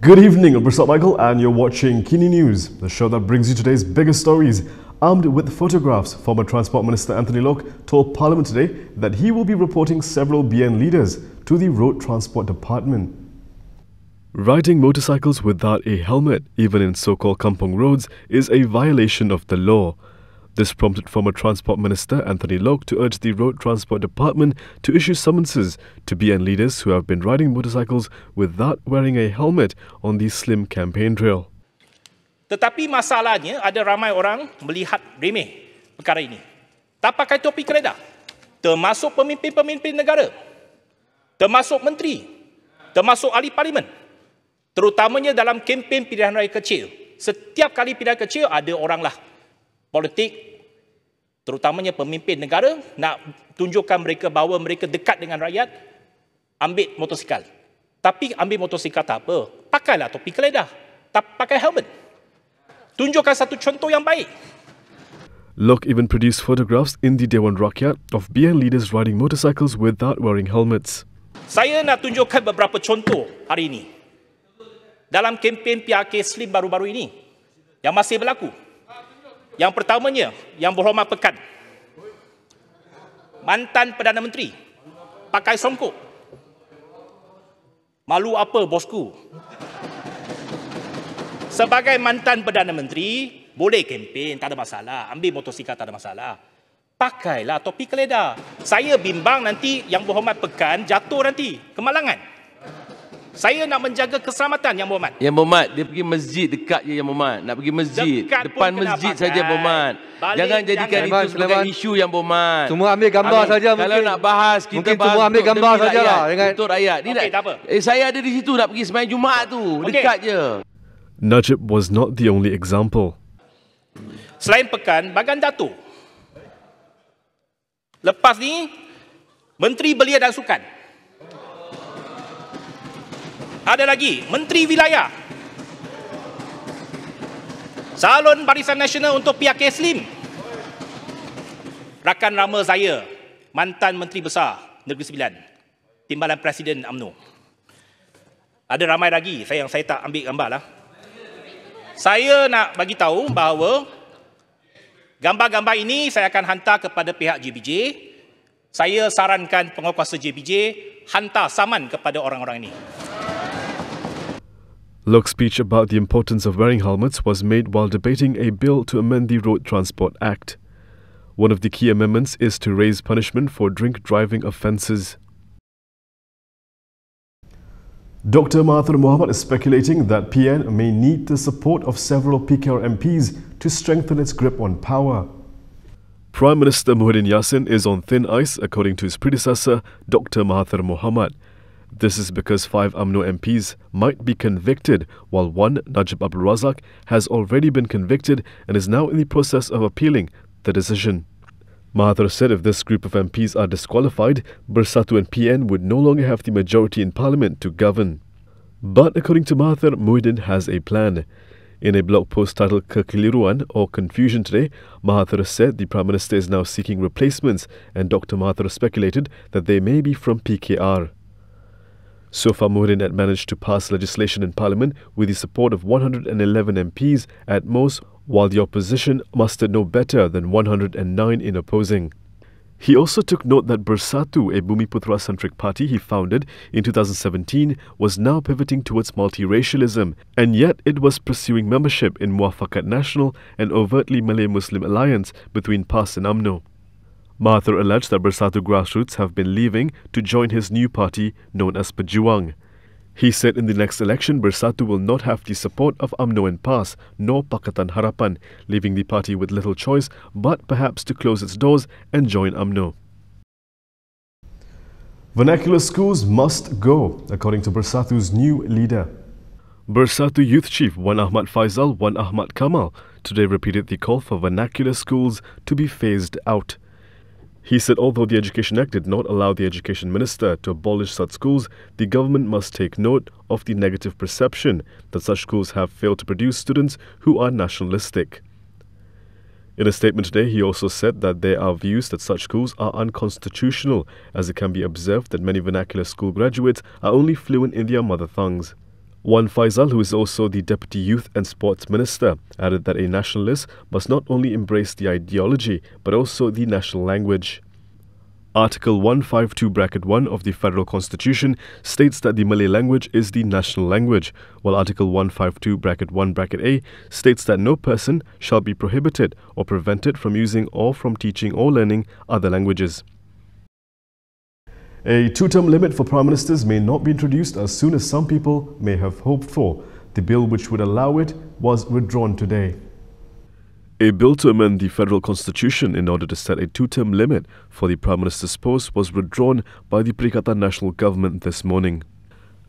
Good evening, I'm Prasad Michael and you're watching Kini News, the show that brings you today's biggest stories. Armed with photographs, former Transport Minister Anthony Loke told Parliament today that he will be reporting several BN leaders to the Road Transport Department. Riding motorcycles without a helmet, even in so-called kampong roads, is a violation of the law. This prompted former Transport Minister Anthony Loke to urge the Road Transport Department to issue summonses to BN leaders who have been riding motorcycles without wearing a helmet on the slim campaign trail. Tetapi masalahnya ada ramai orang melihat remeh perkara ini. Tak pakai topi keredah, termasuk pemimpin-pemimpin negara, termasuk menteri, termasuk ahli parlimen. Terutamanya dalam kempen pilihan raya kecil. Setiap kali pilihan kecil ada oranglah politik, terutamanya pemimpin negara, nak tunjukkan mereka bahawa mereka dekat dengan rakyat, ambil motosikal. Tapi ambil motosikal tak apa, pakailah topi keredah, tak pakai helmet. Tunjukkan satu contoh yang baik. Loke even produced photographs in the Dewan Rakyat of BN leaders riding motorcycles without wearing helmets. Saya nak tunjukkan beberapa contoh hari ini dalam kempen PRK Slim baru-baru ini yang masih berlaku. Yang pertamanya, Yang Berhormat Pekan, mantan Perdana Menteri, pakai songkok. Malu apa bosku? Sebagai mantan Perdana Menteri, boleh kempen, tak ada masalah. Ambil motosikal, tak ada masalah. Pakailah topi keredah. Saya bimbang nanti Yang Berhormat Pekan jatuh nanti, kemalangan. Saya nak menjaga keselamatan Yang Berhormat. Yang Berhormat, dia pergi masjid dekat je Yang Berhormat. Nak pergi masjid, dekat depan masjid saja Berhormat. Jangan jadikan itu sebagai isu Yang Berhormat. Semua ambil gambar saja. Kalau nak bahas, kita mungkin bahas semua ambil gambar sajalah untuk rakyat. Okey, tak apa. Saya ada di situ nak pergi sembahyang Jumaat tu, dekat je. Najib was not the only example. Selain Pekan, Bagan Datuk. Lepas ni, Menteri Belia dan Sukan. Ada lagi, Menteri Wilayah. Salon Barisan Nasional untuk PRK Slim. Rakan rama saya, mantan Menteri Besar Negeri Sembilan, Timbalan Presiden UMNO. Ada ramai lagi, saya tak ambil gambar lah. Saya nak bagi tahu bahawa gambar-gambar ini saya akan hantar kepada pihak JPJ. Saya sarankan penguatkuasa JPJ hantar saman kepada orang-orang ini. Loke's speech about the importance of wearing helmets was made while debating a bill to amend the Road Transport Act. One of the key amendments is to raise punishment for drink driving offences. Dr. Mahathir Mohamad is speculating that PN may need the support of several PKR MPs to strengthen its grip on power. Prime Minister Muhyiddin Yassin is on thin ice, according to his predecessor, Dr. Mahathir Mohamad. This is because 5 UMNO MPs might be convicted, while one, Najib Abdul Razak, has already been convicted and is now in the process of appealing the decision. Mahathir said if this group of MPs are disqualified, Bersatu and PN would no longer have the majority in Parliament to govern. But according to Mahathir, Muhyiddin has a plan. In a blog post titled Kekeliruan or Confusion today, Mahathir said the Prime Minister is now seeking replacements, and Dr. Mahathir speculated that they may be from PKR. So far, Muhyiddin had managed to pass legislation in Parliament with the support of 111 MPs at most, while the opposition mustered no better than 109 in opposing. He also took note that Bersatu, a Bumiputra-centric party he founded in 2017, was now pivoting towards multiracialism, and yet it was pursuing membership in Muafakat Nasional, an overtly Malay-Muslim alliance between PAS and UMNO. Mahathir alleged that Bersatu grassroots have been leaving to join his new party known as Pejuang. He said in the next election, Bersatu will not have the support of UMNO and PAS, nor Pakatan Harapan, leaving the party with little choice but perhaps to close its doors and join UMNO. Vernacular schools must go, according to Bersatu's new leader. Bersatu Youth Chief Wan Ahmad Faisal Wan Ahmad Kamal today repeated the call for vernacular schools to be phased out. He said although the Education Act did not allow the Education Minister to abolish such schools, the government must take note of the negative perception that such schools have failed to produce students who are nationalistic. In a statement today, he also said that there are views that such schools are unconstitutional, as it can be observed that many vernacular school graduates are only fluent in their mother tongues. Wan Faisal, who is also the Deputy Youth and Sports Minister, added that a nationalist must not only embrace the ideology but also the national language. Article 152(1) of the Federal Constitution states that the Malay language is the national language, while Article 152(1)(a) states that no person shall be prohibited or prevented from using or from teaching or learning other languages. A two-term limit for Prime Ministers may not be introduced as soon as some people may have hoped for. The bill which would allow it was withdrawn today. A bill to amend the Federal Constitution in order to set a two-term limit for the Prime Minister's post was withdrawn by the Perikatan Nasional Government this morning.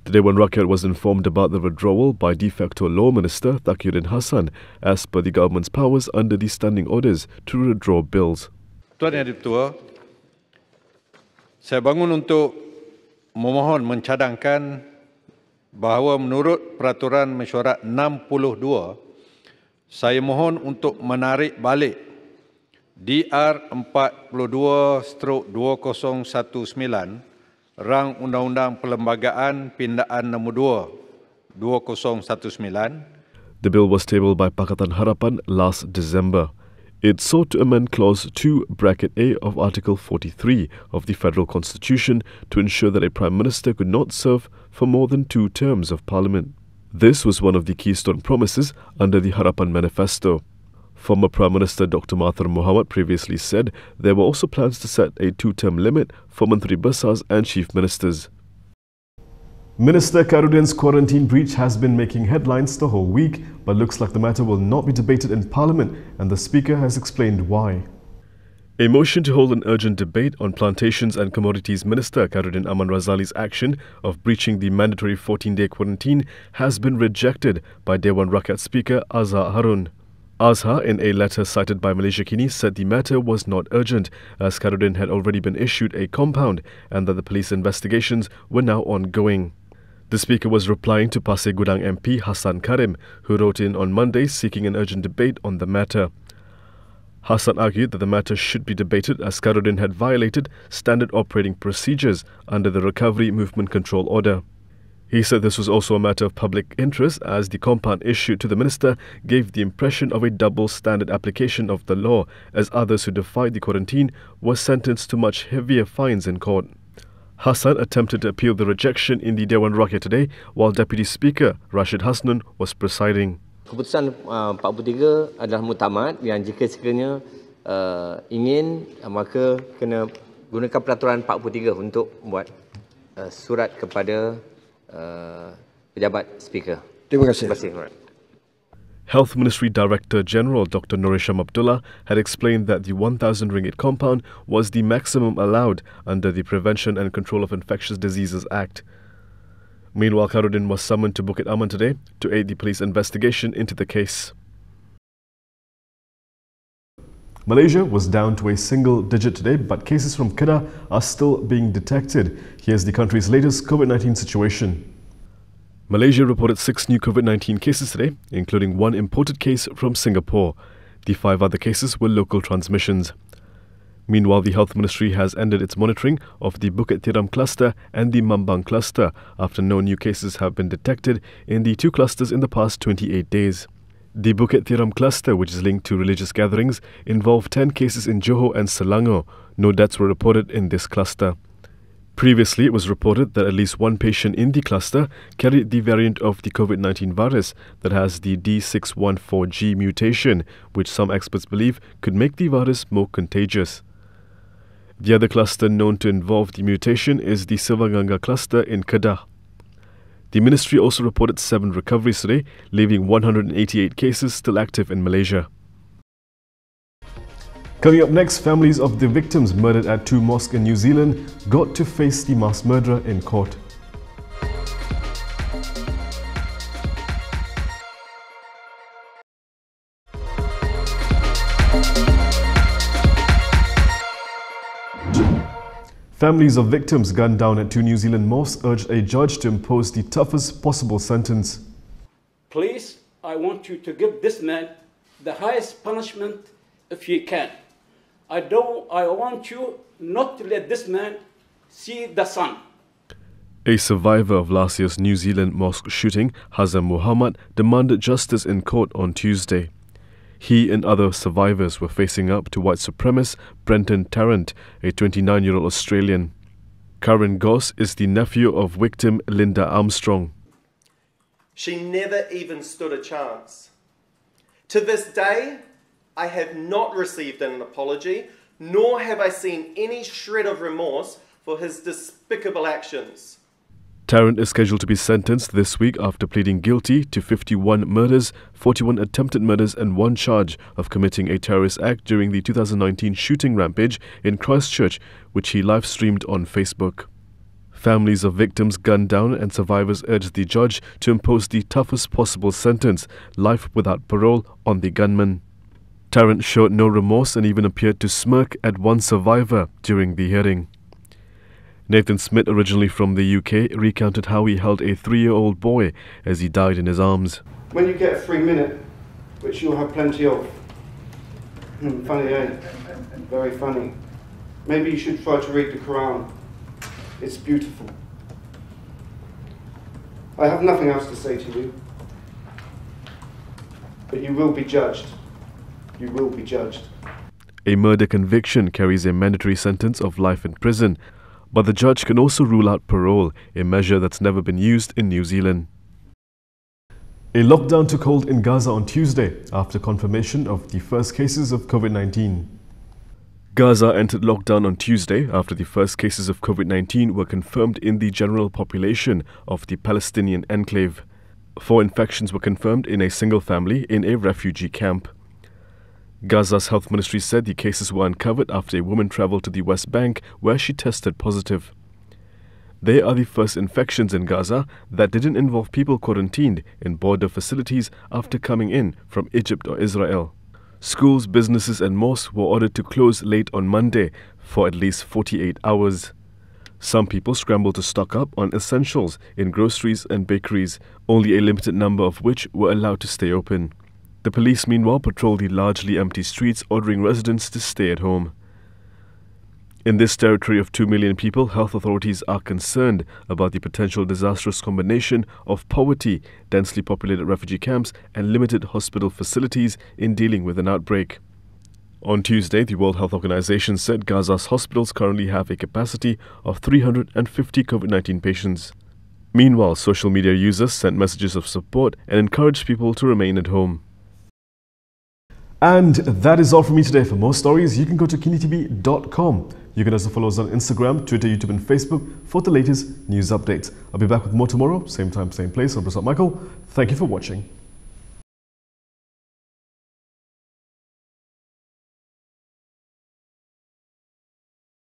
The Dewan Rakyat was informed about the withdrawal by de facto Law Minister Taqiyuddin Hassan as per the government's powers under the standing orders to withdraw bills. Tuan Yang Dipertua, saya bangun untuk memohon mencadangkan bahawa menurut Peraturan Mesyuarat 62, saya mohon untuk menarik balik DR 42/2019 Rang Undang-Undang Perlembagaan Pindaan nombor 2 2019. The bill was tabled by Pakatan Harapan last December. It sought to amend Clause 2(a) of Article 43 of the Federal Constitution to ensure that a Prime Minister could not serve for more than 2 terms of Parliament. This was one of the keystone promises under the Harapan Manifesto. Former Prime Minister Dr. Mahathir Mohamad previously said there were also plans to set a 2-term limit for Menteri Besars and Chief Ministers. Minister Khairuddin's quarantine breach has been making headlines the whole week, but looks like the matter will not be debated in Parliament, and the Speaker has explained why. A motion to hold an urgent debate on Plantations and Commodities Minister Khairuddin Aman Razali's action of breaching the mandatory 14-day quarantine has been rejected by Dewan Rakyat Speaker Azhar Harun. Azhar, in a letter cited by Malaysia Kini, said the matter was not urgent as Khairuddin had already been issued a compound and that the police investigations were now ongoing. The Speaker was replying to Pasir Gudang MP Hassan Karim, who wrote in on Monday seeking an urgent debate on the matter. Hassan argued that the matter should be debated as Khairuddin had violated standard operating procedures under the Recovery Movement Control Order. He said this was also a matter of public interest as the compound issued to the minister gave the impression of a double standard application of the law as others who defied the quarantine were sentenced to much heavier fines in court. Hassan attempted to appeal the rejection in the Dewan Rakyat today while Deputy Speaker Rashid Hasnun was presiding. Keputusan 43 adalah muktamad yang jika sekiranya ingin maka kena gunakan peraturan 43 untuk membuat surat kepada pejabat speaker. Terima kasih. Terima kasih. Health Ministry Director General Dr. Norisham Abdullah had explained that the 1,000 ringgit compound was the maximum allowed under the Prevention and Control of Infectious Diseases Act. Meanwhile, Khairuddin was summoned to Bukit Aman today to aid the police investigation into the case. Malaysia was down to a single digit today, but cases from Kedah are still being detected. Here's the country's latest COVID-19 situation. Malaysia reported 6 new COVID-19 cases today, including 1 imported case from Singapore. The 5 other cases were local transmissions. Meanwhile, the Health Ministry has ended its monitoring of the Bukit Tiram cluster and the Mambang cluster after no new cases have been detected in the 2 clusters in the past 28 days. The Bukit Tiram cluster, which is linked to religious gatherings, involved 10 cases in Johor and Selangor. No deaths were reported in this cluster. Previously, it was reported that at least 1 patient in the cluster carried the variant of the COVID-19 virus that has the D614G mutation, which some experts believe could make the virus more contagious. The other cluster known to involve the mutation is the Silvaganga cluster in Kedah. The ministry also reported 7 recoveries today, leaving 188 cases still active in Malaysia. Coming up next, families of the victims murdered at 2 mosques in New Zealand got to face the mass murderer in court. Families of victims gunned down at 2 New Zealand mosques urged a judge to impose the toughest possible sentence. Please, I want you to give this man the highest punishment if you can. I want you not to let this man see the sun. A survivor of last year's New Zealand mosque shooting, Hazem Muhammad, demanded justice in court on Tuesday. He and other survivors were facing up to white supremacist Brenton Tarrant, a 29-year-old Australian. Karen Goss is the nephew of victim Linda Armstrong. She never even stood a chance. To this day, I have not received an apology, nor have I seen any shred of remorse for his despicable actions. Tarrant is scheduled to be sentenced this week after pleading guilty to 51 murders, 41 attempted murders and 1 charge of committing a terrorist act during the 2019 shooting rampage in Christchurch, which he live-streamed on Facebook. Families of victims gunned down and survivors urged the judge to impose the toughest possible sentence, life without parole, on the gunman. Tarrant showed no remorse and even appeared to smirk at one survivor during the hearing. Nathan Smith, originally from the UK, recounted how he held a 3-year-old boy as he died in his arms. When you get a free minute, which you'll have plenty of, funny, eh? Very funny. Maybe you should try to read the Quran. It's beautiful. I have nothing else to say to you, but you will be judged. You will be judged. A murder conviction carries a mandatory sentence of life in prison, but the judge can also rule out parole, a measure that's never been used in New Zealand. A lockdown took hold in Gaza on Tuesday after confirmation of the first cases of COVID-19. Gaza entered lockdown on Tuesday after the first cases of COVID-19 were confirmed in the general population of the Palestinian enclave. 4 infections were confirmed in a single family in a refugee camp. Gaza's health ministry said the cases were uncovered after a woman travelled to the West Bank where she tested positive. They are the first infections in Gaza that didn't involve people quarantined in border facilities after coming in from Egypt or Israel. Schools, businesses and mosques were ordered to close late on Monday for at least 48 hours. Some people scrambled to stock up on essentials in groceries and bakeries, only a limited number of which were allowed to stay open. The police, meanwhile, patrolled the largely empty streets, ordering residents to stay at home. In this territory of 2 million people, health authorities are concerned about the potential disastrous combination of poverty, densely populated refugee camps, and limited hospital facilities in dealing with an outbreak. On Tuesday, the World Health Organization said Gaza's hospitals currently have a capacity of 350 COVID-19 patients. Meanwhile, social media users sent messages of support and encouraged people to remain at home. And that is all from me today. For more stories, you can go to KiniTV.com. You can also follow us on Instagram, Twitter, YouTube and Facebook for the latest news updates. I'll be back with more tomorrow, same time, same place. I'm Prasad Michael. Thank you for watching.